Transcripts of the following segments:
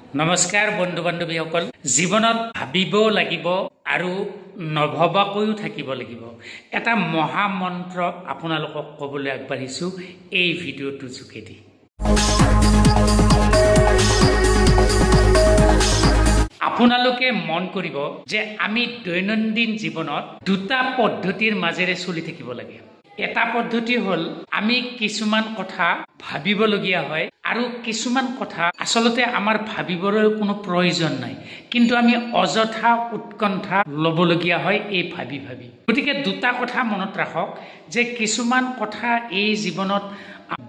নমস্কাৰ বন্ধু বান্ধৱীসকল জীৱনত ভাবিব লাগিব আৰু নভবাকৈও থাকিব লাগিব এটা মহা মন্ত্ৰ আপোনালোকক ক'বলৈ আগবাঢ়িছো এই ভিডিঅ'টোৰ যোগেদি আপোনালোকে মন কৰিব যে আমি দৈনন্দিন জীৱনত দুটা পদ্ধতিৰ মাজেৰে চলি থাকিব লাগে এটা পদ্ধতি হল আমি কিছুমান কথা ভাবিবলগীয়া হয় আৰু কিছুমান কথা আসলতে আমাৰ ভাবিবৰ কোনো প্ৰয়োজন নাই কিন্তু আমি অযথা উৎকণ্ঠা লবলগীয়া হয় এই ভাবি গতিকে দুটা কথা মনত ৰাখক যে কিছুমান কথা এই জীৱনত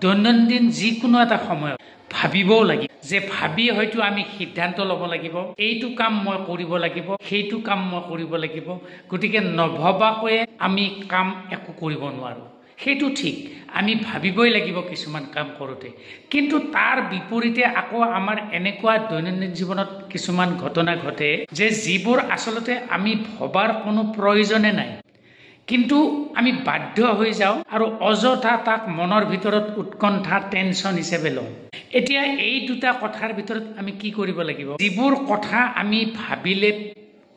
দৈনন্দিন যিকোনো এটা সময়ত ভাবিবও লাগিব যে ভাবি হয়তো আমি সিদ্ধান্ত ল'ব লাগিব এইটো কাম মই কৰিব লাগিব সেইটো কাম মই কৰিব লাগিব গতিকে নভবাকৈ আমি কাম একো কৰিব নোৱাৰো সেইটো ঠিক আমি ভাবিবই লাগিব কিছুমান কাম কৰোতে কিন্তু তাৰ বিপৰীতে আকৌ আমাৰ এনেকুৱা দৈনন্দিন জীৱনত কিছুমান ঘটনা ঘটে যে যিবোৰ আসলতে আমি ভবাৰ কোনো প্ৰয়োজনে নাই কিন্তু আমি বাধ্য হৈ যাও আৰু অযথা তাক মনৰ ভিতৰত উৎকণ্ঠা টেনচন হিচাপে লওঁ এতিয়া এই দুটা কথাৰ ভিতৰত আমি কি কৰিব লাগিব যিবোৰ কথা আমি ভাবিলে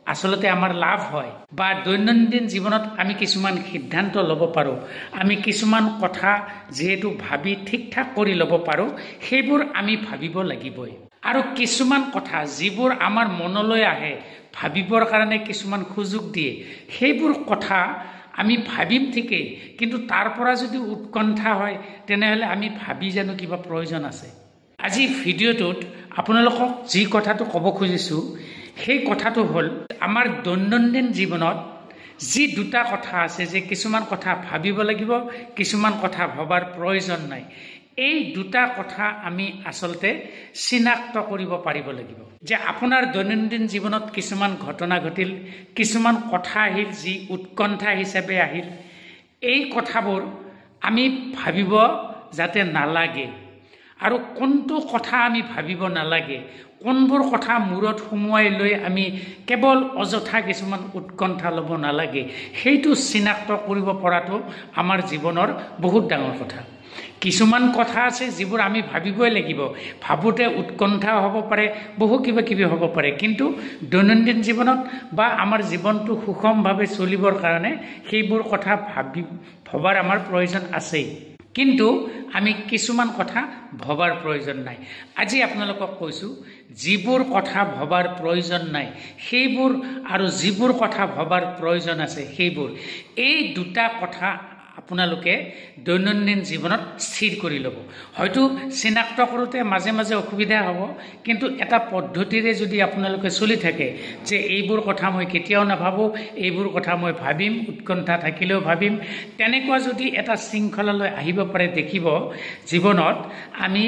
আসলতে আমাৰ লাভ হয় বা দৈনন্দিন জীৱনত আমি কিছুমান সিদ্ধান্ত ল'ব পাৰো আমি কিছুমান কথা যেহেতু ভাবি ঠিকঠাক কৰি ল'ব পাৰো সেইবোৰ আমি ভাবিব লাগিবই আৰু কিছুমান কথা যিবোৰ আমাৰ মনলৈ আহে ভাবিবৰ কাৰণে কিছুমান সুযোগ দিয়ে সেইবোৰ কথা আমি ভাবিম ঠিকই কিন্তু তাৰ পৰা যদি উৎকণ্ঠা হয় তেনেহলে আমি ভাবি জানো কিবা প্ৰয়োজন আছে আজি ভিডিঅ'টোত আপোনালোকক যি কথাটো ক'ব খুজিছো সেই কথাটো হল আমাৰ দৈনন্দিন জীৱনত যি দুটা কথা আছে যে কিছুমান কথা ভাবিব লাগিব কিছুমান কথা ভবাৰ প্ৰয়োজন নাই এই দুটা কথা আমি আসলতে চিনাক্ত কৰিব পাৰিব লাগিব যে আপোনাৰ দৈনন্দিন জীৱনত কিছুমান ঘটনা ঘটিল কিছুমান কথা আহিল যি উৎকণ্ঠা হিচাপে আহিল এই কথাবোৰ আমি ভাবিব যাতে নালাগে আৰু কোনটো কথা আমি ভাবিব নালাগে কোনবোৰ কথা মূৰত সুমুৱাই লৈ আমি কেৱল অযথা কিছুমান উৎকণ্ঠা ল'ব নালাগে সেইটো চিনাক্ত কৰিব পৰাটো আমাৰ জীৱনৰ বহুত ডাঙৰ কথা কিছুমান কথা আছে যিবোৰ আমি ভাবিবই লাগিব ভাবোতে উৎকণ্ঠা হ'ব পাৰে বহু কিবা হ'ব পাৰে কিন্তু দৈনন্দিন জীৱনত বা আমাৰ জীৱনটো সুষমভাৱে চলিবৰ কাৰণে সেইবোৰ কথা ভবাৰ আমাৰ প্ৰয়োজন আছে কিন্তু আমি কিছুমান কথা ভবাৰ প্ৰয়োজন নাই আজি আপোনালোকক কৈছো যিবোৰ কথা ভবাৰ প্ৰয়োজন নাই সেইবোৰ আৰু যিবোৰ কথা ভবাৰ প্ৰয়োজন আছে সেইবোৰ এই দুটা কথা আপোনালোকে দৈনন্দিন জীৱনত স্থিৰ কৰি ল'ব হয়তো চিনাক্ত কৰোতে মাজে মাজে অসুবিধা হ'ব কিন্তু এটা পদ্ধতিৰে যদি আপোনালোকে চলি থাকে যে এইবোৰ কথা মই কেতিয়াও নাভাবো এইবোৰ কথা মই ভাবিম উৎকণ্ঠা থাকিলেও ভাবিম তেনেকুৱা যদি এটা শৃংখলালৈ আহিব পাৰে দেখিব জীৱনত আমি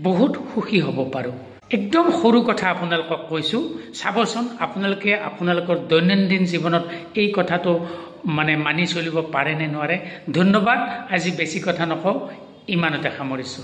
বহুত সুখী হ'ব পাৰো একদম সৰু কথা আপোনালোকক কৈছো চাবচোন আপোনালোকে আপোনালোকৰ দৈনন্দিন জীৱনত এই কথাটো মানি চলিব পাৰে নে নোৱাৰে ধন্যবাদ আজি বেছি কথা নকওঁ ইমানতে সামৰিছো